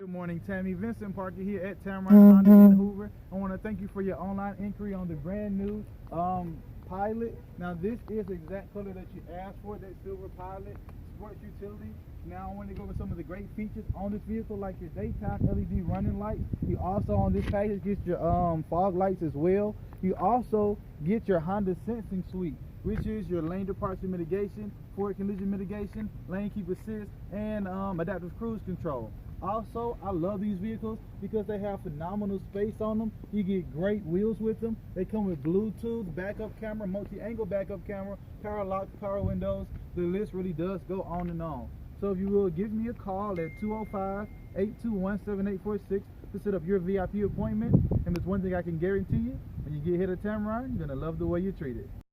Good morning, Tammy. Vincent Parker here at Tameron Honda in Hoover. I want to thank you for your online inquiry on the brand new Pilot. Now, this is the exact color that you asked for, that silver Pilot sports utility. Now, I want to go over some of the great features on this vehicle, like your daytime LED running lights. You also, on this package, get your fog lights as well. You also get your Honda Sensing Suite, which is your lane departure mitigation, forward collision mitigation, lane keep assist, and adaptive cruise control. Also, I love these vehicles because they have phenomenal space on them. You get great wheels with them. They come with Bluetooth, backup camera, multi-angle backup camera, power locks, power windows. The list really does go on and on. So if you will, give me a call at 205-821-7846 to set up your VIP appointment. And there's one thing I can guarantee you: when you get here to Tameron, you're going to love the way you're treated.